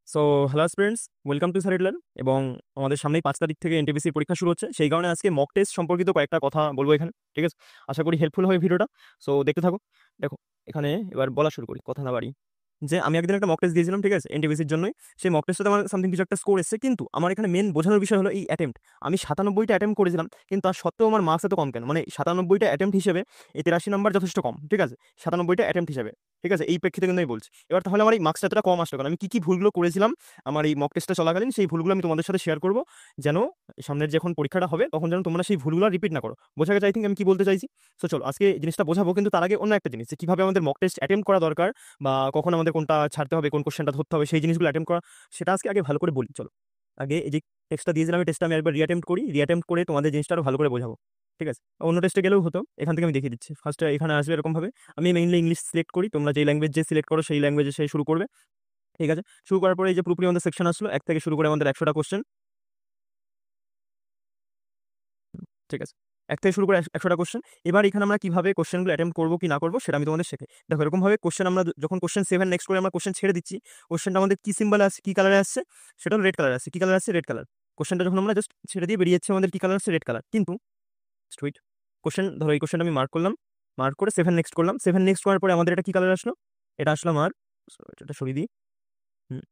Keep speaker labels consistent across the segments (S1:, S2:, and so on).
S1: So hello students, welcome to স্যারেট learn. এবং আমাদের সামনেই 5 তারিখ থেকে এনটিপিসির পরীক্ষা শুরু হচ্ছে, সেই কারণে আজকে মক টেস্ট সম্পর্কিত কয়েকটা কথা বলবো এখানে। ঠিক আছে, আশা করি হেল্পফুল হবে ভিডিওটা। সো দেখতে থাকো। দেখো, এখানে এবার বলা শুরু করি, কথা না বাড়ি। যে আমি একদিন একটা মক টেস্ট দিয়েছিলাম, ঠিক আছে, এনটিপিসির জন্যই। সেই মক টেস্টে আমার সামথিং কিছু একটা স্কোর এসেছে, কিন্তু আমার এখানে মেন বোঝানোর বিষয় হলো এই অ্যাটেম্প্ট। আমি 97টা অ্যাটেম্প্ট করেছিলাম, কিন্তু তার সত্ত্বেও আমার মার্কস এত কম কেন? মানে 97টা অ্যাটেম্প্ট হিসেবে এই 83 নাম্বার যথেষ্ট কম, ঠিক আছে, 97টা অ্যাটেম্প্ট হিসেবে। ঠিক আছে, এই প্রেক্ষিতে কিন্তু আমি বলছি। এবার তাহলে আমার এই মার্কসটা এতটা কম আসলো কারণ আমি কি কি ভুলগুলো করেছিলাম আমার এই মক টেস্টটা চলাকালীন, সেই ভুলগুলো আমি তোমাদের সাথে শেয়ার করবো, যেন সামনের যখন পরীক্ষাটা হবে তখন যেন তোমরা সেই ভুলগুলো রিপিট না করো। বোঝা গেছে আই থিঙ্ক আমি কি বলতে চাইছি? সো চলো আজকে এই জিনিসটা বোঝাবো, কিন্তু তার আগে অন্য একটা জিনিস, যে কিভাবে আমাদের মক টেস্ট অ্যাটেম্প করা দরকার, বা কখন আমাদের কোনটা ছাড়তে হবে, কোন কোশ্চেনটা ধরতে হবে, সেই জিনিসগুলো অ্যাটেম্প করা, সেটা আজকে আগে ভালো করে বলি। চলো আগে এই যে টেস্টটা দিয়েছিলাম, এই টেস্টটা আমি একবার রিঅ্যাটেম্প করি, রিঅ্যাটেম্প করে তোমাদের জিনিসটা আরো ভালো করে বোঝাবো। ঠিক আছে, অন্য টেস্টে গেলেও হতো, এখান থেকে আমি দেখিয়ে দিচ্ছি। ফার্স্টে এখানে আসবে এরকম ভাবে, আমি মেইনলি ইংলিশ সিলেক্ট করি, তোমরা যেই ল্যাঙ্গুয়েজ যে সিলেক্ট করো সেই ল্যাঙ্গুয়েজে সে শুরু করবে। ঠিক আছে, শুরু করার পরে এই যে পুরোপুরি আমাদের সেকশন আসলো, এক থেকে শুরু করে আমাদের 100টা কোশ্চেন। ঠিক আছে, এক থেকে শুরু করে 100টা কোশ্চেন। এবার এখানে আমরা কিভাবে কোশ্চেনগুলো অ্যাটেম্প করবো কি না করবো সেটা আমি তোমাদের শেখাই। দেখো, এরকম ভাবে কোশ্চেন আমরা যখন কোশ্চেন 7 নেক্সট করে আমরা কোশ্চেন ছেড়ে দিচ্ছি, কোশ্চেনটা আমাদের কি সিম্বল আসছে, কি কালারে আসছে, সেটা রেড কালার আসছে। কি কালার আসছে? Red colour. কোশ্চেনটা যখন আমরা জাস্ট ছেড়ে দিয়ে বেরিয়ে যাচ্ছে, আমাদের কি কালার আসছে? Red colour. কিন্তু ওয়েট, কোশ্চেন ধরো এই কোশ্চেনটা আমি মার্ক করলাম, মার্ক করে 7 নেক্সট করলাম। 7 নেক্সট করার পরে আমাদের এটা কি কালার আসলো? এটা আসলো আমার, এটা সরিয়ে দিই। হুম,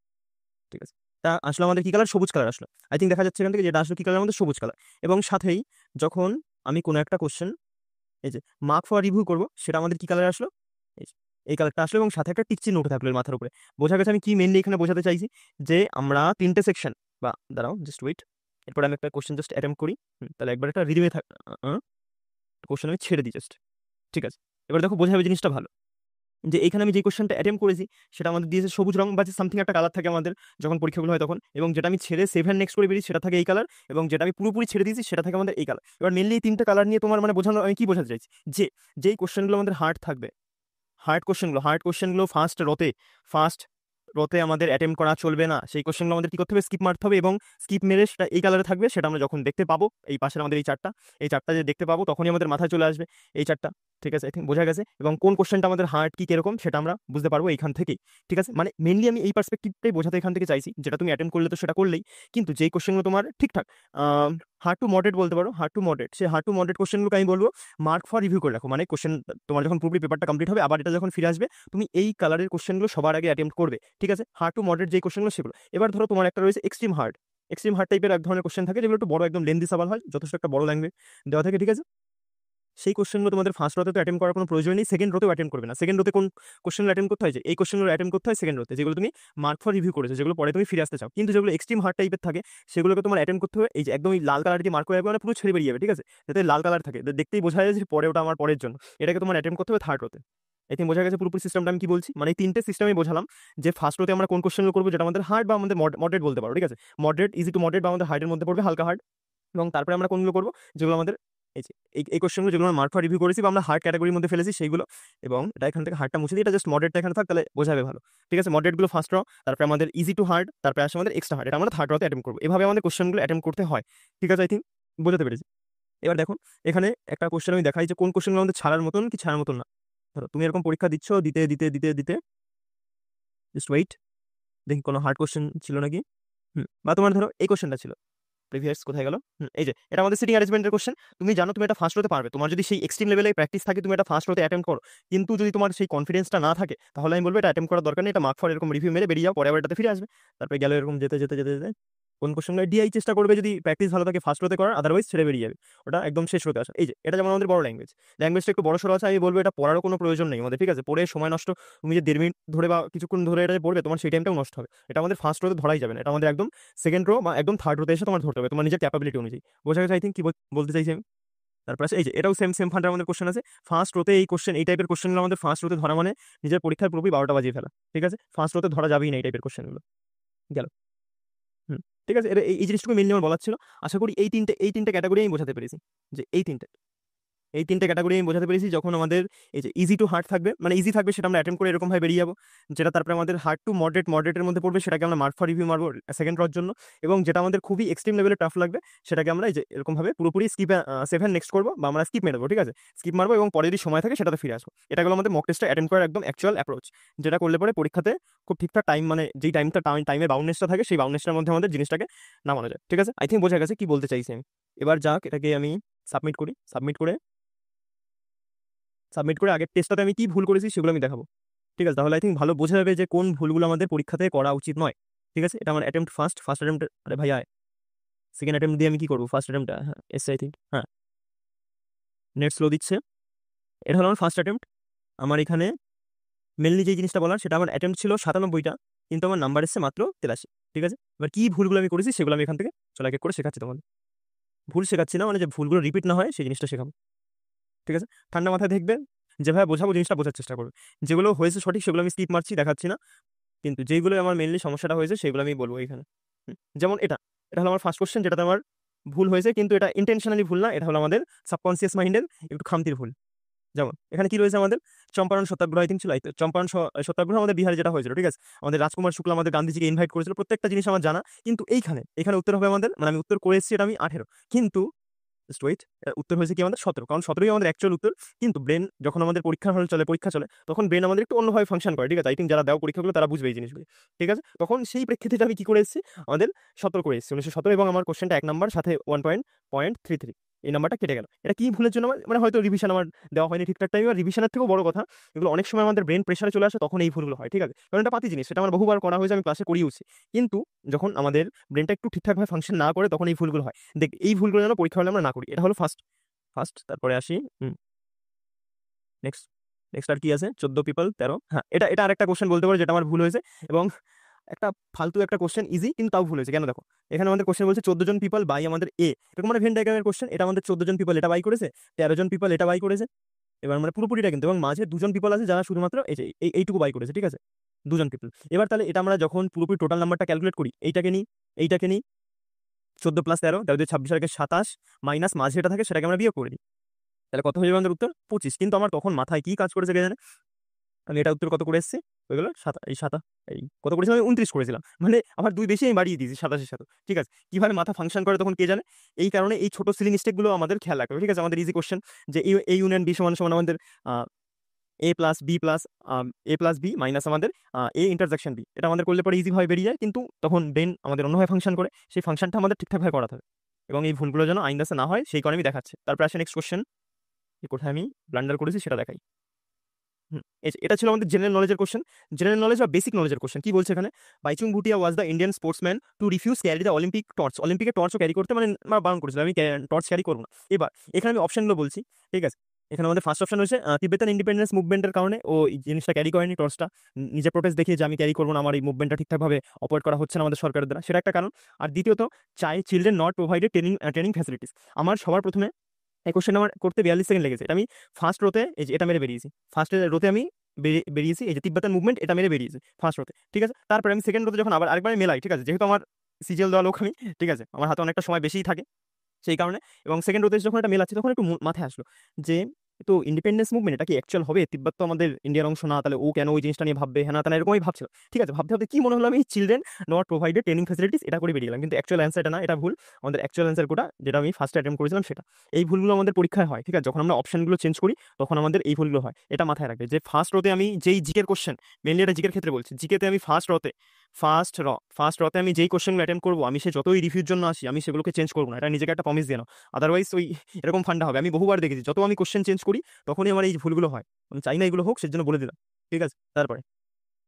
S1: ঠিক আছে, তা আসলে আমাদের কি কালার? সবুজ কালার আসলো। আই থিঙ্ক দেখা যাচ্ছে এখান থেকে যেটা আসলো কি কালার? আমাদের সবুজ কালার। এবং সাথেই যখন আমি কোনো একটা কোশ্চেন এই যে মার্ক ফর রিভিউ করবো, সেটা আমাদের কি কালার আসলো? এই যে, এই কালারটা আসলো, এবং সাথে একটা টিক চিহ্ন উঠে থাকলো এর মাথার উপরে। বোঝা গেছে আমি কি মেনলি এখানে বোঝাতে চাইছি? যে আমরা তিনটে সেকশন, বা দাঁড়াও জাস্ট ওয়েট, এরপর আমি একটা কোশ্চেন জাস্ট অ্যাটেম্প করি। তাহলে একবার একটা রিডিমে থাক, কোশ্চেন আমি ছেড়ে দিই জাস্ট। ঠিক আছে, এবার দেখো বোঝা যাবে জিনিসটা ভালো, যে এখানে আমি যে কোশ্চেনটা অ্যাটেম্প করেছি সেটা আমাদের দিয়েছে সবুজ রং, বা সামথিং একটা কালার থাকে আমাদের যখন পরীক্ষাগুলো হয় তখন। এবং যেটা আমি ছেড়ে 7 নেক্সট করে বেরিয়েছি সেটা থাকে এই কালার, এবং যেটা আমি পুরোপুরি ছেড়ে দিয়েছি সেটা থাকে আমাদের এই কালার। এবার মেনলি এই তিনটা কালার নিয়ে তোমার মানে বোঝানো, আমি কি বোঝাতে চাইছি, যে যেই কোশ্চেনগুলো আমাদের হার্ড থাকবে, হার্ড কোশ্চেনগুলো ফার্স্ট রতে আমাদের অ্যাটেম্প করা চলবে না। সেই কোশ্চেনগুলো আমাদের কি করতে হবে? স্কিপ মারতে হবে, এবং স্কিপ মেরে সেটা এই কালারে থাকবে, সেটা আমরা যখন দেখতে পাবো, এই পাশের আমাদের এই চারটা যে দেখতে পাবো তখনই আমাদের মাথায় চলে আসবে এই চারটা। ঠিক আছে, আই থিঙ্ক বোঝা গেছে। এবং কোন কোশ্চেনটা আমাদের হার্ড কি কিরকম সেটা আমরা বুঝতে পারবো এইখান থেকেই। ঠিক আছে, মানে মেনলি আমি এই পার্সপেক্টিভটাই বোঝাতে এখান থেকে চাইছি, যেটা তুমি অ্যাটেম্প করলে তো সেটা করলেই, কিন্তু যেই কোশ্চেনগুলো তোমার ঠিকঠাক হার্ড টু মডারেট বলতে পারো, হার্ড টু মডারেট, সেই হার্ড টু মডারেট কোশ্চেনগুলোকে আমি বলবো মার্ক ফর রিভিউ করে রাখো। মানে কোশ্চেন তোমার যখন পুরোপুরি পেপারটা কমপ্লিট হবে, আবার এটা যখন ফিরে আসবে, তুমি এই কালারের কোশ্চেনগুলো সবার আগে অ্যাটেম্প্ট করবে। ঠিক আছে, হার্ড টু মডারেট যেই কোশ্চেনগুলো সেগুলো। এবার ধরো তোমার একটা রয়েছে এক্সট্রিম হার্ড টাইপের এক ধরনের কোশ্চেন থাকে, যেগুলো একটু বড়, একদম লেন্দি সওয়াল হয়, যথেষ্ট একটা বড় ল্যাঙ্গুয়েজ দেওয়া থাকে। ঠিক আছে, সেই কোশ্চেনগুলো তোমাদের ফার্স্ট রোতে তো অ্যাটেম্প করার কোনো প্রয়োজন নেই, সেকেন্ড রোতেও অ্যাটেম্প করবে না। সেকেন্ড রোতে কোন কোশ্চেনগুলো অ্যাটেম্প করতে হয়? যে এই কোশ্চেনগুলো অ্যাটেম্প করতে হয় সেকেন্ড রোতে, যেগুলো তুমি মার্ক ফর রিভিউ করেছো, যেগুলো পরে তুমি ফিরে আসতে চাও। কিন্তু যেগুলো এক্সট্রিম হার্ড টাইপের থাকে, সেগুলোকে তোমার অ্যাটেম্প করতে হবে এই যে একদম এই লাল কালার দিয়ে মার্ক করে যাবে, মানে পুরো ছেড়ে বেরিয়ে যাবে। ঠিক আছে, যাতে লাল কালার থাকে, দেখতেই বোঝা যায় যে পরে ওটা আমার পরের জন্য। এটাকে তোমার অ্যাটেম্প করতে হবে থার্ড রোতে। এই বোঝা গেছে পুরোপুরি সিস্টেমটা আমি কি বলছি? মানে এই তিনটে সিস্টেমে বোঝালাম, যে ফার্স্ট রোতে আমরা কোন কোশ্চেনগুলো করবো, যেটা আমাদের হার্ড বা আমাদের মডারেট বলতে পারো। ঠিক আছে, মডারেট, ইজি টু মডারেট বা আমাদের হার্ডের মধ্যে পড়বে, হালকা হার্ড। এবং তারপরে আমরা কোনগুলো করবো? যেগুলো আমাদের এই যে এই কোশ্চেনগুলো, যেগুলো আমরা মার্ক ফর রিভিউ করেছি বা আমরা হার্ড ক্যাটাগরির মধ্যে ফেলেছি সেইগুলো। এবং এটা এখান থেকে হার্ডটা মুছে দিই, এটা জাস্ট মডারেটটা এখানে থাক, তাহলে বোঝাবে ভালো। ঠিক আছে, মডারেটগুলো ফার্স্ট র, তারপরে আমাদের ইজি টু হার্ড, তারপরে আসে আমাদের এক্সট্রা হার্ড, এটা আমরা থার্ড রতে অ্যাটেম্প করবো। এভাবে আমাদের কোশ্চেনগুলো অ্যাটেম্প করতে হয়। ঠিক আছে, আই থিঙ্ক বোঝাতে পেরেছি। এবার দেখো, এখানে একটা কোশ্চেন আমি দেখাই, যে কোন কোশ্চেনগুলো আমাদের ছাড়ার মতন কি ছাড়ার মতন না। ধরো তুমি এরকম পরীক্ষা দিচ্ছ, দিতে দিতে দিতে দিতে জাস্ট ওয়েট, দেখি কোনো হার্ড কোশ্চেন ছিল নাকি। বা তোমার ধরো এই কোশ্চেনটা ছিল, প্রিভিয়াস কোথায় গেল? এই যে এটা আমাদের সিটিং অ্যারেঞ্জমেন্টের কোশ্চেন। তুমি জানো তুমি এটা ফার্স্ট হতে পারবে, তোমার যদি সেই এক্সট্রিম লেভেলে প্র্যাকটিস থাকে, তুমি এটা ফার্স্ট হতে অ্যাটেম্প করো। কিন্তু যদি তোমার সেই কনফিডেন্সটা না থাকে, তাহলে আমি বলবো এটা অ্যাটেম্প করার দরকার নেই, এটা মার্ক ফর এরকম রিভিউ মেরে বেরিয়ে যাও, পরে আবার এটাতে ফিরে আসবে। তারপরে গেল এরকম যেতে যেতে যেতে যেতে কোন কোশ্চেনগুলো ডিআই চেষ্টা করবে, যদি প্র্যাকটিস ভালো থাকে ফার্স্ট হতে করার, আদারওয়াইজ ছেড়ে বেরিয়ে যাবে, ওটা একদম শেষ হতে আসা। এই যে এটা যেমন আমাদের বড় ল্যাঙ্গুয়েজটা একটু বড় সড়ো আছে, আমি বলবো এটা পড়ারও কোনো প্রয়োজন নেই আমাদের। ঠিক আছে, পড়ে সময় নষ্ট, তুমি যে 1.5 মিনিট ধরে বা কিছুক্ষণ ধরে এটা পড়বে, তোমার সেই টাইমটাও নষ্ট হবে। এটা আমাদের ফার্স্ট রোতে ধরাই যাবে না, এটা আমাদের একদম সেকেন্ড রো বা একদম থার্ড রোতে এসে তোমার ধরতে হবে, তোমার নিজের ক্যাপাবিলিটি অনুযায়ী। বোঝা গেছে আই থিঙ্ক কি বলতে চাইছি আমি? তারপর আছে এই যে এটাও সেম সেম ফান্ডার আমাদের কোশ্চেন আছে। ফার্স্ট রোতে এই কোশ্চেন, এই টাইপের কোশ্চেনগুলো আমাদের ফার্স্ট রোতে ধরা মানে নিজের পরীক্ষার পুরোপুরি 12টা বাজিয়ে ফেলা। ঠিক আছে, ফার্স্ট রোতে ধরা যাবেই না এই টাইপের কোশ্চেনগুলো। গেল। হুম, ঠিক আছে, এই জিনিসটুকু মেনলি আমার বলার ছিল। আশা করি এই তিনটে ক্যাটাগরি আমি বোঝাতে পেরেছি, যে এই তিনটে এই 3টে ক্যাটাগরি আমি বোঝাতে পেরেছি। যখন আমাদের এই যে ইজি টু হার্ড থাকবে, মানে ইজি থাকবে সেটা আমরা অ্যাটেম্প্ট করে এরকমভাবে বেরিয়ে যাবো। যেটা তারপরে আমাদের হার্ড টু মডারেটের মধ্যে পড়বে সেটাকে আমরা মার্ক ফর রিভিউ মারবো সেকেন্ড রর জন্য। এবং যেটা আমাদের খুবই এক্সট্রিম লেভেলে টাফ লাগবে সেটাকে আমরা এই যে এরকমভাবে পুরোপুরি স্কিপ 7 নেক্সট করবো বা আমরা স্কিপ মেরে দেবো, ঠিক আছে? স্কিপ মারবো এবং পরে যদি সময় থাকে সেটাতে ফিরে আসবো। এটা হলো আমাদের মক টেস্টটা অ্যাটেম্প্ট করার একদম অ্যাকচুয়াল অ্যাপ্রোচ, যেটা করলে পরে পরীক্ষাতে খুব ঠিকঠাক টাইম, মানে যেই টাইমের বাউন্ডনেসটা থাকে সেই বাউন্ডনেসটার মধ্যে আমাদের জিনিসটাকে নামানো যায়, ঠিক আছে? আই থিঙ্ক বোঝা গেছে কি বলতে চাইছি আমি। এবার যাক, এটাকে আমি সাবমিট করি। সাবমিট করে আগের টেস্টটাতে আমি কি ভুল করেছি সেগুলো আমি দেখাবো, ঠিক আছে? তাহলে আই থিঙ্ক ভালো বোঝা যাবে যে কোন ভুলগুলো আমাদের পরীক্ষাতে করা উচিত নয়, ঠিক আছে? এটা আমার অ্যাটেম্প্ট ফার্স্ট অ্যাটেম্প্ট। আরে ভাই আয়, সেকেন্ড অ্যাটেম্প্ট দিয়ে আমি কি করবো? ফার্স্ট অ্যাটেম্প্ট, হ্যাঁ এসে আই থিঙ্ক, হ্যাঁ নেট স্লো দিচ্ছে। এটা হলো আমার ফার্স্ট অ্যাটেম্প্ট। আমার এখানে মেনলি যে জিনিসটা বলার, সেটা আমার অ্যাটেম্প্ট ছিল 97টা, কিন্তু আমার নাম্বার এসছে মাত্র 83, ঠিক আছে? এবার কি ভুলগুলো আমি করেছি সেগুলো আমি এখান থেকে চলে এক এক করে শেখাচ্ছি তোমাদের। ভুল শেখাচ্ছি না, মানে যে ভুলগুলো রিপিট না হয় সেই জিনিসটা শেখাবো, ঠিক আছে? ঠান্ডা মাথায় দেখবে, যেভাবে বোঝাবো জিনিসটা বোঝার চেষ্টা করবে। যেগুলো হয়েছে সঠিক সেগুলো আমি স্কিপ মারছি, দেখাচ্ছি না, কিন্তু যেইগুলো আমার মেনলি সমস্যাটা হয়েছে সেগুলো আমি বলবো এখানে। যেমন এটা এটা হলো আমার ফার্স্ট কোশ্চেন, যেটাতে আমার ভুল হয়েছে, কিন্তু এটা ইন্টেনশনালি ভুল না, এটা হলো আমাদের সাবকনসিয়াস মাইন্ডের একটু খামতির ভুল। যেমন এখানে কি রয়েছে আমাদের, চম্পারণ সত্যাগ্রহ আই থিঙ্ক ছিল, এই তো চম্পারণ সত্যাগ্রহ আমাদের বিহারে যেটা হয়েছিল, ঠিক আছে? আমাদের রাজকুমার শুক্লা আমাদের গান্ধীজিকে ইনভাইট করেছিল, প্রত্যেকটা জিনিস আমার জানা। কিন্তু এখানে উত্তর হবে আমাদের, মানে আমি উত্তর করে এসেছি, এটা আমি 18, কিন্তু জাস্ট ওয়েট, উত্তর হয়েছে কি আমাদের 17, কারণ 17ই আমাদের অ্যাকচুয়াল উত্তর। কিন্তু ব্রেন যখন আমাদের পরীক্ষা চলে তখন ব্রেন আমাদের একটু অন্যভাবে ফাংশন করে, ঠিক আছে? আই থিঙ্ক যারা দেওয়া পরীক্ষাগুলো তারা বুঝবে এই জিনিসগুলো, ঠিক আছে? তখন সেই প্রেক্ষিতে আমি কি করে এসেছি, আমাদের 17 করে এসেছি, 1917, এবং আমার কোশ্চেনটা 1 নাম্বার সাথে 1.33, এই নাম্বারটা কেটে গেল। এটা কি ভুলের জন্য মানে হয়তো রিভিশন আমার দেওয়া হয়নি ঠিকঠাক টাইমে, আর রিভিশনের থেকেও বড় কথা, এগুলো অনেক সময় আমাদের ব্রেন প্রেশারে চলে আসে, তখন এই ভুলগুলো হয়, ঠিক আছে? কারণ এটা পাতি জিনিস, সেটা আমার বহুবার করা হয়েছে, আমি ক্লাসে করিয়েছি। কিন্তু যখন আমাদের ব্রেনটা একটু ঠিকঠাকভাবে ফাংশন না করে তখন এই ভুলগুলো হয়। দেখ, এই ভুলগুলো যেন পরীক্ষা হলে আমরা না করি। এটা হলো ফার্স্ট, তারপরে আসি নেক্সট। আর কি আছে, 14 পিপল 13, হ্যাঁ এটা আরেকটা কোশ্চেন বলতে পারো যেটা আমার ভুল হয়েছে, এবং একটা ফালতু একটা কোশ্চেন, ইজি কিন্তু তাও ভুল হয়েছে। কেন দেখো, এখানে আমাদের কোশ্চেন বলছে 14 জন পিপল বাই আমাদের এরকম মানে ভেন ডায়াগ্রামের কোশ্চেন। এটা আমাদের 14 জন পিপল এটা বাই করেছে, 13 জন পিপল এটা বাই করেছে, এবার মানে পুরোপুরিটা কিন্তু, এবং মাঝে 2জন পিপল আছে যারা শুধুমাত্র এই যে এইটুকু বাই করেছে, ঠিক আছে? 2জন পিপল। এবার তাহলে এটা আমরা যখন পুরোপুরি টোটাল নাম্বারটা ক্যালকুলেট করি, এইটাকে নিই 14 + 13, তাহলে 26 আর 27 মাইনাস মাঝে যেটা থাকে সেটাকে আমরা বিয়োগ করে দিই, তাহলে কত হয়ে যাবে আমাদের উত্তর? 25। কিন্তু আমার তখন মাথায় কি কাজ করেছে কে জানে, আমি এটা উত্তর কত করে এসেছি, হয়ে গেল এই কত করেছিলাম আমি, 29 করেছিলাম, মানে আমার 2 বেশি আমি বাড়িয়ে দিয়েছি 27-এর সাথে, ঠিক আছে? কিভাবে মাথা ফাংশন করে তখন কে জানে। এই কারণে এই ছোট সিলি মিস্টেকগুলো আমাদের খেয়াল রাখতে হবে, ঠিক আছে? আমাদের ইজি কোশ্চেন যে এ ইউনিয়ন বি সমান সমান আমাদের এ প্লাস বি মাইনাস আমাদের এ ইন্টারসেকশন বি, এটা আমাদের করলে পরে ইজি ভাবে বেরিয়ে যায়, কিন্তু তখন ব্রেন আমাদের অন্যভাবে ফাংশন করে, সেই ফাংশনটা আমাদের ঠিকঠাকভাবে করাতে হবে, এবং এই ভুলগুলো যেন আইন্দাসে না হয় সেই কারণে আমি দেখাচ্ছি। তারপর আসে নেক্সট কোশ্চেন, কোথায় আমি ব্লান্ডার করেছি সেটা দেখাই। এটা ছিল আমাদের জেনারেল নলেজের কোশ্চেন, জেনারেল নলেজ বা বেসিক নলেজের কোশ্চেন। কি বলছে এখানে, Baichung Bhutia was the Indian sportsman to refuse carry the Olympic torch. অলিম্পিকের টর্চও ক্যারি করতে মানে বারণ করেছিল, আমি টর্চ ক্যারি করবো না। এবার এখানে আমি অপশনগুলো বলছি, ঠিক আছে? এখানে আমাদের ফার্স্ট অপশন হচ্ছে তিবেতান ইন্ডিপেন্ডেন্স মুভমেন্টের কারণে ও এই জিনিসটা ক্যারি করেনি, টর্চটা নিজে প্রোটেস্ট দেখিয়ে যে আমি ক্যারি করবো না, আমার এই মুভমেন্টটা ঠিকঠাকভাবে অপারেট করা হচ্ছে না আমাদের সরকারের দ্বারা, সেটা একটা কারণ। আর দ্বিতীয়ত, children not provided training facilities. আমার সবার প্রথমে এই কোশ্চেন আমার করতে 42 সেকেন্ড লেগেছে, এটা আমি ফার্স্ট রোতে এই যে এটা মেরে বেরিয়েছি, ফার্স্ট রোতে আমি বেরিয়েছি, এই যে তিব্বতান মুভমেন্ট এটা মেরে বেরিয়েছি ফার্স্ট রোতে, ঠিক আছে? তারপরে আমি সেকেন্ড রোতে যখন আরেকবার মেলাই, ঠিক আছে, যেহেতু আমার সিজিএল দেওয়া লোক আমি, ঠিক আছে, আমার হাতে অনেকটা সময় বেশিই থাকে সেই কারণে, এবং সেকেন্ড রোতে যখন এটা মেলাচ্ছি তখন একটু মাথায় আসলো যে তো ইন্ডিপেন্ডেন্স মুভমেন্ট এটা কি অ্যাকচুয়াল হবে, তিব্বত তো আমাদের ইন্ডিয়ার অংশ না, তাহলে ও কেন ওই জিনিসটা নিয়ে ভাববে, হ্যাঁ না, তাহলে এরকমই ভাবছিল, ঠিক আছে? ভাবতে ভাবতে কি মনে হলো, আমি children not provided training facilities এটা করে বেরিয়ে গেলাম, কিন্তু অ্যাকচুয়াল অ্যান্সার এটা না, এটা ভুল। আমাদের অ্যাকচুয়াল অ্যান্সার কোটা যেটা আমি ফার্স্ট অ্যাটেম্প করেছিলাম সেটা। এই ভুলগুলো আমাদের পরীক্ষায় হয়, ঠিক আছে? যখন আমরা অপশনগুলো চেঞ্জ করি তখন আমাদের এই ভুলগুলো হয়, এটা মাথায় রাখবে। যে ফার্স্ট রোতে আমি যেই জিকের কোশ্চেন, মেনলি এটা জিকের ক্ষেত্রে বলছি, জিকেতে আমি ফার্স্ট রতে আমি যেই কোশ্চেনগুলো অ্যাটেম্প করবো, আমি সে যতই রিভিউর জন্য আসি আমি সেগুলোকে চেঞ্জ করবো না, এটা নিজেকে একটা প্রমিস দিয়ে নাও, আদারওয়াইজ ওই এরকম ফান্ডা হবে। আমি বহুবার দেখেছি যত আমি কোশ্চেন চেঞ্জ করি তখনই আমার এই ভুলগুলো হয়, আমি চাই না এগুলো হোক, সেজন্য বলে দিলাম, ঠিক আছে? তারপরে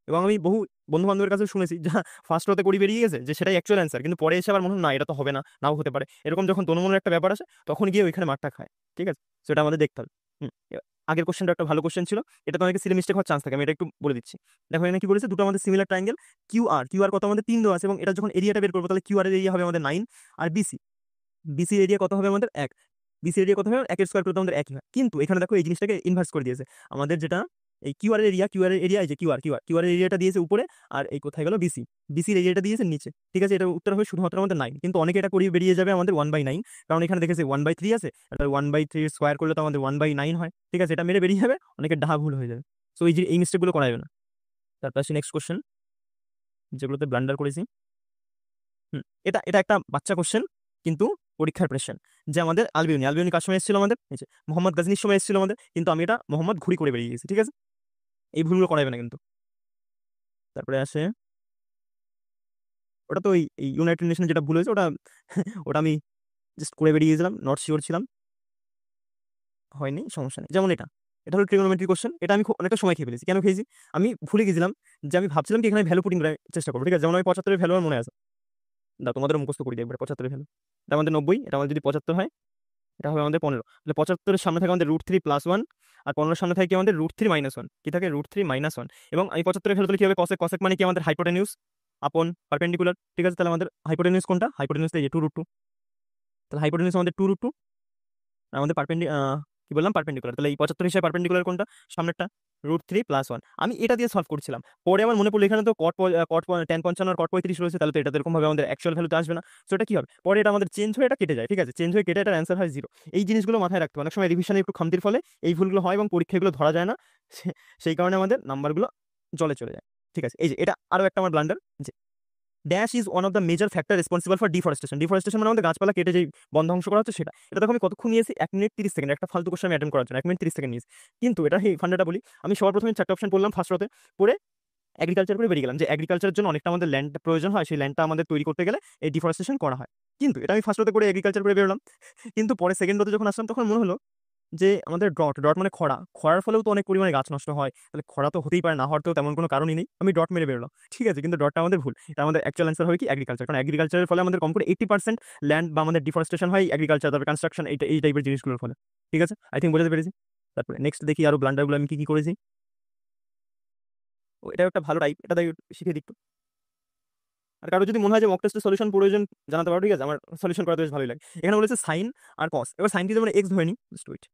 S1: এবং আমি বহু বন্ধু বান্ধবের কাছে শুনেছি যা ফার্স্ট রতে করি বেরিয়ে গেছে যে সেটাই অ্যাকচুয়াল অ্যান্সার, কিন্তু পরে এসে আবার মনে হয় না এটা তো হবে না, নাও হতে পারে, এরকম যখন দোনোমনের একটা ব্যাপার আসে তখন গিয়ে ওইখানে মারটা খায়, ঠিক আছে? সেটা আমাদের দেখতে হবে। আগের কোশ্চেনটা একটা ভালো কোশ্চেন ছিল, এটা তো অনেকে সিলি মিস্টেক হওয়ার চান্স থাকে, আমি এটা একটু বলে দিচ্ছি। দেখো এখানে কি বলেছে, দুটো আমাদের সিমিলার ট্রায়াঙ্গেল কিউআর কত আমাদের 3 দেওয়া আছে, এবং এটা যখন এরিয়াটা বের করবো তাহলে কিউআর এর এরিয়া হবে আমাদের 9, আর বিসি এরিয়া কত হবে আমাদের 1, বিসি এরিয়া কত হবে 1 এর স্কয়ার করতে আমাদের 1 হয়। কিন্তু এখানে দেখো এই জিনিসটাকে ইনভার্স করে দিয়েছে, আমাদের যেটা এই কিউআর এর এরিয়া, এই যে কিউআর এর এরিয়াটা দিয়েছে উপরে, আর এই কোথায় গেল বিসি, বিসির এরিয়াটা দিয়েছে নিচে। ঠিক আছে, এটা উত্তর হবে শুধুমাত্র আমাদের 9, কিন্তু অনেকে এটা করিয়ে বেরিয়ে যাবে আমাদের 1/9, কারণ এখানে দেখেছে 1/3 আছে, এটা 1/3 স্কোয়ার করলে তো আমাদের 1/9 হয়। ঠিক আছে, এটা মেরে বেরিয়ে যাবে, অনেকে ডাহা ভুল হয়ে যাবে। সো এই যে এই মিস্টেকগুলো করা যাবে না। তারপর আসি নেক্সট কোশ্চেন, যেগুলোতে ব্লান্ডার করেছি। এটা এটা একটা বাচ্চা কোশ্চেন, কিন্তু পরীক্ষার প্রেশন, যে আমাদের আলবিউনি কার সময় এসেছিল আমাদের, এই যে মোহাম্মদ গাজনির সময় এসেছিল আমাদের, কিন্তু আমি এটা মোহাম্মদ ঘুরি করে বেরিয়ে গেছি। ঠিক আছে, এই ভুলগুলো করা যাবে না কিন্তু। তারপরে আসে, ওটা তো এই ইউনাইটেড নেশন যেটা ভুল হয়েছে ওটা ওটা আমি জাস্ট করে বেরিয়ে গেছিলাম, নট শিওর ছিলাম, হয়নি, সমস্যা নেই। যেমন এটা, এটা হলো ট্রিগোনোমেট্রি কোশ্চেন, এটা আমি অনেকটা সময় খেয়ে ফেলেছি। কেন খেয়েছি, আমি ভুলে গেছিলাম যে আমি ভাবছিলাম কি এখানে ভ্যালু পুটিং করার চেষ্টা করবো। ঠিক আছে, যেমন আমি 75 ভ্যালু আমার মনে আছে, তোমাদের মুখস্থ করি একবার 75 ভ্যালু, এটা আমাদের 90, এটা আমাদের যদি 75 হয়, এটা হবে আমাদের 15। তাহলে 75-এর সামনে থাকে আমাদের √3+1, আর 15-এর সামনে থাকে কি আমাদের √3-1, কি থাকে √3-1। এবং আমি 75-এর ফেলে তাহলে কি হবে, কসেক, কসেক মানে কি আমাদের হাইপোটেনিউস আপন পারপেন্ডিকুলার। ঠিক আছে, তাহলে আমাদের হাইপোটেনিউস কোনটা, হাইপোটেনিউস এই যে 2√2, তাহলে হাইপোটেনিউস আমাদের 2√2, আর আমাদের কি বললাম, পারপেন্ডিকুলার। তাহলে এই 75 হিসেবে পারপেন্ডিকুলার কোনটা, সামনেরটা, √3+1। আমি এটা দিয়ে সলভ করছিলাম, পরে আমার মনে পড়লো এখানে তো কট 1055 আর কট 35 রয়েছে, তাহলে তো এটা তো এরকম ভাবে আমাদের অ্যাকচুয়াল ভ্যালুতে আসবে না। সো এটা কি হবে, পরে এটা আমাদের চেঞ্জ হয়ে এটা কেটে যায়। ঠিক আছে, চেঞ্জ হয়ে কেটে এটার অ্যান্সার হয় 0। এই জিনিসগুলো মাথায় রাখতে হবে, অনেক সময় রিভিশনে একটু খামতির ফলে এই ভুলগুলো হয় এবং পরীক্ষাগুলো ধরা যায় না, সেই কারণে আমাদের নাম্বারগুলো জলে চলে যায়। ঠিক আছে, এই যে এটা আরো একটা আমার ব্লান্ডার, যে dash is one of the major factor responsible for deforestation. Deforestation মানে আমাদের গাছপালা কেটে যে বন ধ্বংস করা হচ্ছে সেটা। এটা দেখো আমি কতক্ষণ নিয়েছি, 1 মিনিট 30 সেকেন্ড, একটা ফালতু কোশ্চেন আমি অ্যাটেন্ড করার জন্য 1 মিনিট 30 সেকেন্ড নিয়েছি। কিন্তু এটা এই ফান্ডাটা বলি, আমি সবার প্রথমে 4টা অপশন পড়লাম ফার্স্ট রোতে, পরে এগ্রিকালচার করে বেরিয়ে গেলাম, যে এগ্রিকালচারের জন্য অনেকটা আমাদের ল্যান্ড প্রয়োজন হয়, সেই ল্যান্ডটা আমাদের তৈরি করতে গেলে এই ডিফরেস্টেশন করা হয়। কিন্তু এটা আমি ফার্স্ট রোতে করে এগ্রিকালচার করে বেরোলাম, কিন্তু পরে সেকেন্ড রোতে যখন আসলাম তখন মনে হলো যে আমাদের ডট, ডট মানে খরা, খরার ফলেও তো অনেক পরিমাণে গাছ নষ্ট হয়, তাহলে খরা তো হতেই পারে, না হওয়ার তো তেমন কোনো কারণই নেই, আমি ডট মেরে বেরোলাম। ঠিক আছে, কিন্তু ডটটা আমাদের ভুল, এটা আমাদের অ্যাকচুয়াল অ্যান্সার হবে কি এগ্রিকালচার, কারণ এগ্রিকালচারের ফলে আমাদের কম করে 80% ল্যান্ড বা আমাদের ডিফরেস্টেশন হয় এগ্রিকালচার, তারপরে কনস্ট্রাকশন, এই টাইপের জিনিসগুলোর ফলে। ঠিক আছে, আই থিঙ্ক বোঝাতে পেরেছি। তারপরে নেক্সট দেখি আরো ব্লান্ডারগুলো আমি কি কি করেছি। ও এটা একটা ভালো টাইপ, এটা তাই শিখে দিক। আর কারো যদি মনে হয় যে মক টেস্টের সলিউশন প্রয়োজন, জানাতে পারো। ঠিক আছে, আমার সলিউশন করাতে বেশ ভালোই লাগে। এখানে বলেছে সাইন আর কস, এবার সাইনকে যেমন এক্স ধরে নিই, জাস্ট ওয়েট,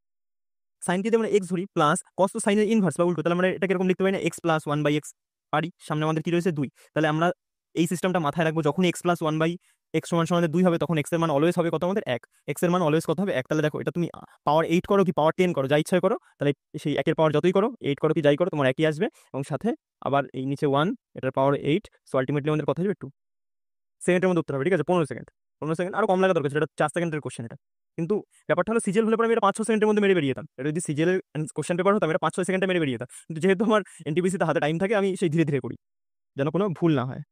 S1: সাইনকে যেমন এক্স ধরি, প্লাস কস তো সাইনের ইনভার্স বা উল্টো, তাহলে আমরা এটা কিরকম লিখতে পারি না, x+1/x, পারি, সামনে আমাদের কি রয়েছে 2, তাহলে আমরা এই সিস্টেমটা মাথায় রাখবো, যখন x+1/x সমান 2 হবে তখন x এর মান অলওয়েজ হবে কত আমাদের 1, x এর মান অলওয়েজ কত হবে 1। তাহলে দেখো এটা তুমি পাওয়ার 8 করো কি পাওয়ার 10 করো, যা ইচ্ছা করো, তাহলে সেই 1 এর পাওয়ার যতই করো, 8 করো কি যাই করো, তোমার একই আসবে, এবং সাথে আবার এই নিচে 1, এটার পাওয়ার 8, সো আলটিমেটলি আমাদের কত হবে 2 সেকেন্ডের মধ্যে উত্তর হবে। ঠিক আছে, 15 সেকেন্ড, 15 সেকেন্ড আরো কম লাগা দরকার ছিল, এটা 4 সেকেন্ডের কোশ্চেন এটা। কিন্তু ব্যাপারটা হলো সিজিএল হলে পরে আমি এটা 5-6 সেকেন্ডের মধ্যে মেরে বেরিয়ে যেতাম, এটা যদি সিজিএল এর কোশ্চেন পেপার হতো আমি এটা 5-6 সেকেন্ডে মেরে বেরিয়ে যেতাম, কিন্তু যেহেতু আমার এনটিপিসি তে হাতে টাইম থাকে, আমি সেই ধীরে ধীরে করি, যেন কোনো ভুল না হয়।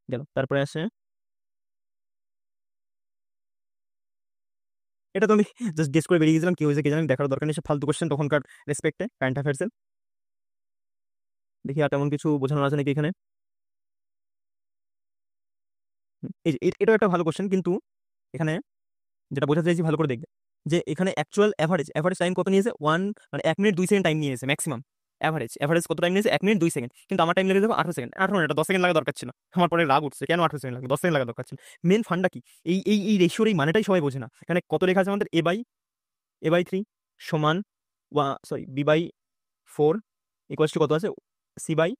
S1: গেল, তারপরে আসে, এটা তো আমি জাস্ট গেস করে বেরিয়ে গেছিলাম, কি হয়েছে কি জানি, দেখার দরকার নেই সব ফালতু কোশ্চেন তখনকার রেসপেক্টে, কারেন্ট অ্যাফেয়ার্সের। দেখি আর তেমন কিছু বোঝানো আছে নাকি এখানে। এই যে এটাও একটা ভালো কোশ্চেন, কিন্তু এখানে যেটা বোঝাতে চাইছি ভালো করে দেখবে, যে এখানে অ্যাকচুয়াল অ্যাভারেজ অ্যাভারেজ টাইম কত নিয়েছে, মানে 1 মিনিট 2 সেকেন্ড টাইম নিয়েছে ম্যাক্সিমাম। অ্যাভারেজ অ্যাভারেজ কত টাইম নিয়েছে, 1 মিনিট 2 সেকেন্ড, কিন্তু আমার টাইম লেগে যাবে 18 সেকেন্ড। 18 মিনিট, 10 সেকেন্ড লাগা দরকার ছিল। আমার পরে রাগ উঠছে, কেন 18 সেকেন্ড লাগে, 10 সেকেন্ড লাগা দরকার ছিল। মেন ফান্ডা কি, এই রেশিওর এই মানেটাই সবাই বোঝে না। এখানে কত লেখা আছে আমাদের, a/3 সমান b/4 ইকুয়ালস টু কত আছে, c/5,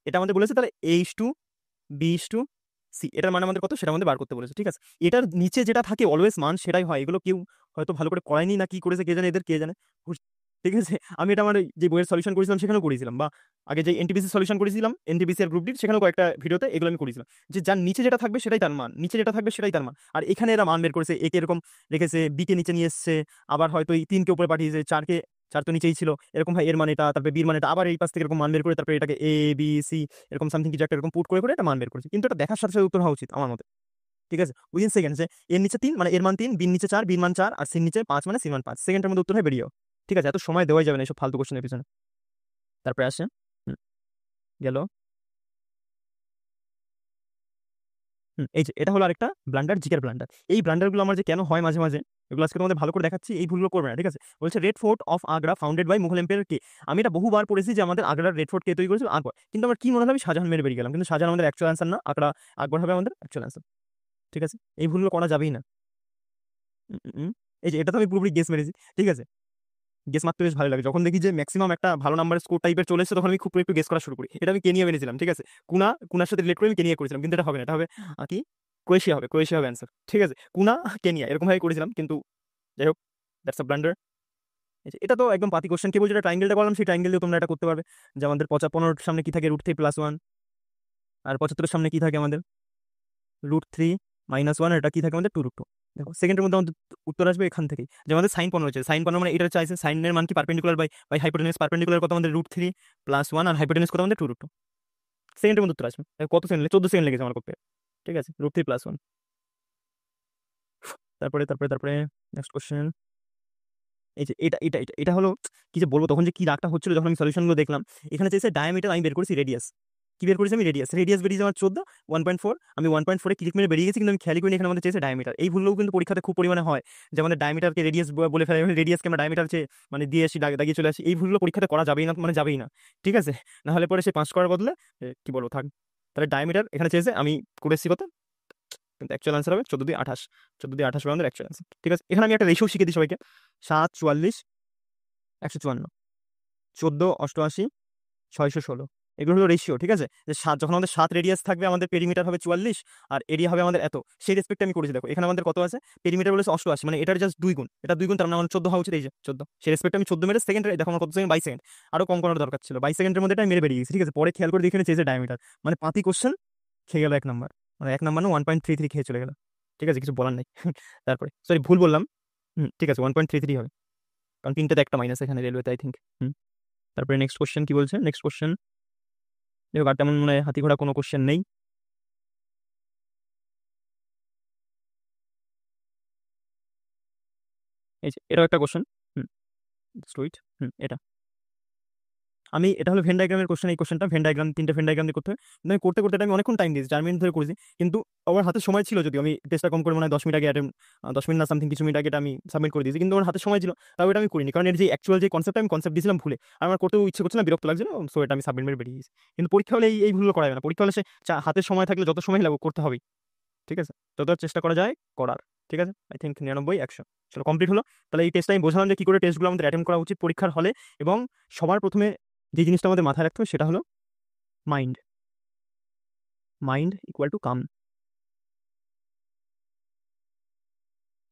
S1: এটা আমাদের বলেছে। তাহলে a:2b:2c, এটার মানে আমাদের কত সেটা আমাদের বার করতে বলেছে। ঠিক আছে, এটার নিচে যেটা থাকে অলওয়েজ মান সেটাই হয়, এগুলো কেউ হয়তো ভালো করে করায়নি না কি করেছে কে জানে, এদের কে জানে। ঠিক আছে, আমি এটা আমার যে বইয়ের সলিউশন করেছিলাম সেখানেও করেছিলাম, বা আগে যে এনটিপিসি সলিউশন করেছিলাম এনটিপিসি এর গ্রুপ ডি, সেখানেও কয়েকটা ভিডিওতে এগুলো আমি করেছিলাম, যে যার নিচে যেটা থাকবে সেটাই তার মান, নিচে যেটা থাকবে সেটাই তার মান। আর এখানে এরা মান বের করেছে, একে এরকম রেখেছে, বি কে নিচে নিয়ে এসছে, আবার হয়তো এই 3 কে উপরে পাঠিয়েছে, 4 তো নিচেই ছিল, এরকম ভাই এর মানে এটা, তারপরে বির মানে এটা, আবার এই পাশ থেকে এরকম মান বের করে তারপরে এটাকে a b c এরকম সামথিং কিছু একটা এরকম পুট করে করে এটা মান বের করেছে। কিন্তু এটা দেখার সাথে সাথে উত্তর হওয়া উচিত আমার মতে। ঠিক আছে, উইদিন সেকেন্ড, যে এর নিচে 3 মানে এর মান 3, বির নিচে 4, বির মান 4, আর সির নিচে 5 মানে সির মান 5, সেকেন্ডের মধ্যে উত্তর হয় বেরিয়েও। ঠিক আছে, এত সময় দেওয়াই যাবে না এইসব ফালতু কোশ্চেনের পিছনে। তারপরে আসে, গেল, এই যে এটা হলো আরেকটা ব্লান্ডার, জিকের ব্লান্ডার। এই ব্লান্ডারগুলো আমার যে কেন হয় মাঝে মাঝে, এগুলো আজকে তোমাদের ভালো করে দেখাচ্ছি, এই ভুলগুলো করবে না। ঠিক আছে, বলছে red fort of Agra founded by Mughal empire কে। আমি এটা বহুবার পড়েছি যে আমাদের আগ্রার রেড ফোর্ট কে তৈরি করেছিল, আকবর, কিন্তু আমার কি মনে হলো আমি শাহজাহান মেরে বেরিয়ে গেলাম, কিন্তু শাহজাহান আমাদের অ্যাকচুয়াল অ্যান্সার না, আকবর হবে আমাদের অ্যাকচুয়াল অ্যান্সার। ঠিক আছে, এই ভুলগুলো করা যাবেই না। উম, উম, উম। এই যে এটা তো আমি পুরোপুরি গেস মেরেছি। ঠিক আছে, গেস মারতে বেশ ভালো লাগে। যখন দেখি যে ম্যাক্সিমাম একটা ভালো নাম্বার স্কোর টাইপের চলে এসেছে, তখন আমি খুব একটু গেস করা শুরু করি। এটা আমি কেনিয়া মেনেছিলাম, ঠিক আছে। কুনার সাথে রিলেট করে আমি কেনিয়া করেছিলাম, কিন্তু এটা হবে না, এটা হবে কি ক্রোয়েশিয়া হবে, ক্রোয়েশিয়া হবে অ্যান্সার, ঠিক আছে। কুনা কেনিয়া এরকম ভাবে করেছিলাম, কিন্তু যাই হোক, দ্যাটস আ ব্লান্ডার। এটা তো একদম পাতি কোশ্চেন, কেবল যেটা ট্রাইঙ্গেলটা করলাম সেই ট্রাইঙ্গেল দিয়ে তোমরা এটা করতে পারবে, যে আমাদের 55 সামনে কি থাকে, √3 + 1, আর 75 সামনে কি থাকে আমাদের √3 - 1, এটা কি থাকে আমাদের 2√2। দেখো সেকেন্ডের মধ্যে আমাদের উত্তর আসবে এখান থেকেই, যে আমাদের সাইন 15 রয়েছে, সাইন 15 মানে এটা চাইছে সাইনের মান কি perpendicular bye bye hypotenuse, perpendicular কত আমাদের √3 + 1, আর হাইপোটেনাস কত আমাদের 2√2। সেকেন্ডের মধ্যে উত্তর আসবে। কত সেকেন্ড, 14 সেকেন্ড লেগেছে আমার করতে, ঠিক আছে। √3 + 1। তারপরে তারপরে তারপরে নেক্সট কোশ্চেন। এই যে এটা এটা এটা এটা হলো, কি যে বলবো, তখন যে কি রাগটা হচ্ছিল যখন আমি সলিউশনগুলো দেখলাম। এখানে চেয়েছে ডায়ামিটার, আমি বের করেছি রেডিয়াস। কি বের করেছি আমি? রেডিয়াস। রেডিয়াস বেরিয়েছে আমার 14, 1.4। আমি 1.4 ক্লিক মেরে বেরিয়ে গেছি, কিন্তু আমি খেয়ালই করিনি এখানে আমাদের চেয়েছে ডায়ামিটার। এই ভুলগুলো কিন্তু পরীক্ষাতে খুব পরিমাণে হয়, যে আমাদের ডায়ামিটারকে রেডিয়াস বলে ফেলে, রেডিয়াসকে আমরা ডায়ামিটার চেয়ে মানে দিয়ে আসি, দাগিয়ে চলে আসি। এই ভুলগুলো পরীক্ষাতে করা যাবেই না, মানে যাবেই না, ঠিক আছে। না হলে পরে সে পাস করার বদলে কি বলবো থাক। তাহলে ডায়ামিটার এখানে চেয়েছে, আমি করেছি কত, কিন্তু অ্যাকচুয়াল আনসার হবে 14 দিয়ে 28। 14 দিয়ে 28 হবে আমাদের অ্যাকচুয়াল আনসার, ঠিক আছে। এখানে আমি একটা রেশিও শিখে দিই সবাইকে, 7, 44, 154, 14, 88, 616। এগুলো হলো রেশিও, ঠিক আছে। যে 7, যখন আমাদের 7 রেডিয়াস থাকবে, আমাদের পেরিমিটার হবে 44, আর এরিয়া হবে আমাদের এত। সেই রেসপেক্টে আমি করেছি। দেখো এখানে আমাদের কত আছে, পেরিমিটার বলেছে 88, মানে এটার জাস্ট 2 গুণ, এটা 2 গুণ, তার মানে আমাদের 14 হওয়া উচিত। এই যে 14, সেই রেসপেক্টে আমি 14 মেরে সেকেন্ড, দেখো আমার কত সেকেন্ড, 22 সেকেন্ড। আরো কম করার দরকার ছিল, 22 সেকেন্ডের মধ্যে এটা আমি মেরে বেরিয়ে গেছি, ঠিক আছে। পরে খেয়াল করে দেখে চেয়েছে ডায়ামিটার, মানে পাতি কোশ্চেন খেয়ে গেল 1 নাম্বার, মানে 1 নাম্বার না 1.33 খেয়ে চলে গেল, ঠিক আছে, কিছু বলার নেই। তারপরে সরি, ভুল বললাম। ঠিক আছে, 1.33 হবে, কারণ তিনটাতে একটা মাইনাস এখানে রেলওয়েতে, আই থিঙ্ক। তারপরে নেক্সট কোশ্চেন কি বলছে, নেক্সট কোশ্চেন। দেখো আর তেমন মানে হাতি ঘোড়া কোনো কোশ্চেন নেই। এই যে এটাও একটা কোশ্চেন। হুম স্টুইট। এটা আমি, এটা হলো ভেন ডায়াগ্রামের কোশ্চেন। এই কোশ্চেনটা ভেন ডায়াগ্রাম, 3টে ভেন ডায়াগ্রাম দিয়ে করতে হয়। কিন্তু আমি করতে করতে এটা আমি অনেকক্ষণ টাইম দিয়েছি, 4 মিনিট ধরে করেছি, কিন্তু আমার হাতে সময় ছিল, যদিও আমি টেস্টটা কম করে মনে হয় 10 মিনিট আগে 10 মিনিট না সামথিং কিছু মিনিট আগে এটা আমি সাবমিট করে দিয়েছি, কিন্তু আমার হাতে সময় ছিল, তাও এটা আমি করিনি, কারণ এর যে অ্যাকচুয়াল যে কনসেপ্ট, আমি কনসেপ্ট দিয়েছিলাম ভুলে, আর আমার করতেও ইচ্ছে করছে না, বিরক্ত লাগছে না, সো এটা আমি সাবমিট মেরে বেরিয়ে গেছি। কিন্তু পরীক্ষা হলে এই ভুলগুলো করা যাবে না। পরীক্ষা হলে সে হাতে সময় থাকলে যত সময় লাগুক করতে হবেই, ঠিক আছে। যত চেষ্টা করা যায় করার, ঠিক আছে। I think 99, 100। চলো কমপ্লিট হলো। তাহলে এই টেস্টটা আমি বোঝালাম যে কি করে টেস্টগুলো আমাদের অ্যাটেন্ড করা উচিত পরীক্ষার হলে, এবং সবার প্রথমে যে জিনিসটা আমাদের মাথায় রাখতে হবে সেটা হলো mind. Mind equal to calm.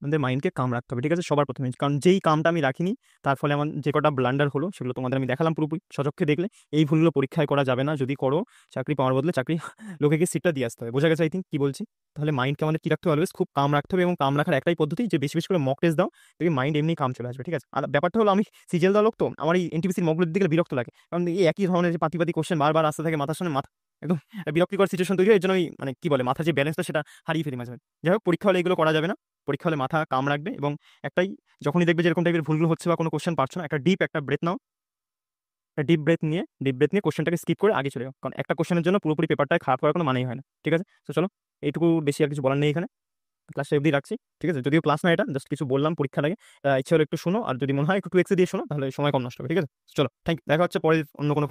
S1: আমাদের মাইন্ডকে কাম রাখতে হবে, ঠিক আছে, সবার প্রথমে। কারণ যেই কামটা আমি রাখিনি, তার ফলে আমার যে কটা ব্লান্ডার হলো সেগুলো তোমাদের আমি দেখালাম পুরোপুরি সচক্ষে দেখলে। এই ভুলগুলো পরীক্ষায় করা যাবে না, যদি করো চাকরি পাওয়ার বদলে চাকরি লোকেকে সিটটা দিয়ে আসতে হবে। বোঝা গেছে আই থিঙ্ক কি বলছি। তাহলে মাইন্ডকে আমাদের কি রাখতে হবে, অলওয়েজ খুব কাম রাখতে হবে, এবং কাম রাখার একটাই পদ্ধতি, যে বেশি বেশি করে মক টেস্ট দাও, দেখবি মাইন্ড এমনি কাম চলে আসবে, ঠিক আছে। আর ব্যাপারটা হলো, আমি সিজিএল দেওয়া লোক, তো আমার এই এনটিপিসির মকগুলোর দিকে বিরক্ত লাগে, কারণ এই একই ধরনের যে পাতি কোশ্চেন বারবার আসতে থাকে মাথার সামনে, মাথা একদম বিরক্তিকর সিচুয়েশন তৈরি হয়। এর জন্য আমি মানে কি বলে, মাথা যে ব্যালেন্সটা সেটা হারিয়ে ফেলি মাঝে মাঝে। যাই হোক, পরীক্ষা হলে এগুলো করা যাবে না। পরীক্ষা হলে মাথা কাম রাখবে, এবং একটাই, যখনই দেখবে যে এরকম টাইপের ভুলগুলো হচ্ছে বা কোনো কোশ্চেন পারছো না, একটা ব্রেথ নাও। ডিপ ব্রেথ নিয়ে কোশ্চেনটাকে স্কিপ করে আগে চলে যাও, কারণ একটা কোশ্চেনের জন্য পুরোপুরি পেপারটা খারাপ করার কোনো মানেই হয় না, ঠিক আছে। তো চলো, এইটুকু, বেশি আর কিছু বলার নেই এখানে। ক্লাসটা অবধি রাখছি, ঠিক আছে। যদিও ক্লাস না, এটা জাস্ট কিছু বললাম পরীক্ষা লাগে, ইচ্ছে হলো একটু শোনো, আর যদি মনে হয় একটু 2x দিয়ে শোনো, তাহলে সময় কম নষ্ট হবে, ঠিক আছে। চলো, দেখা হচ্ছে পরে অন্য কোনো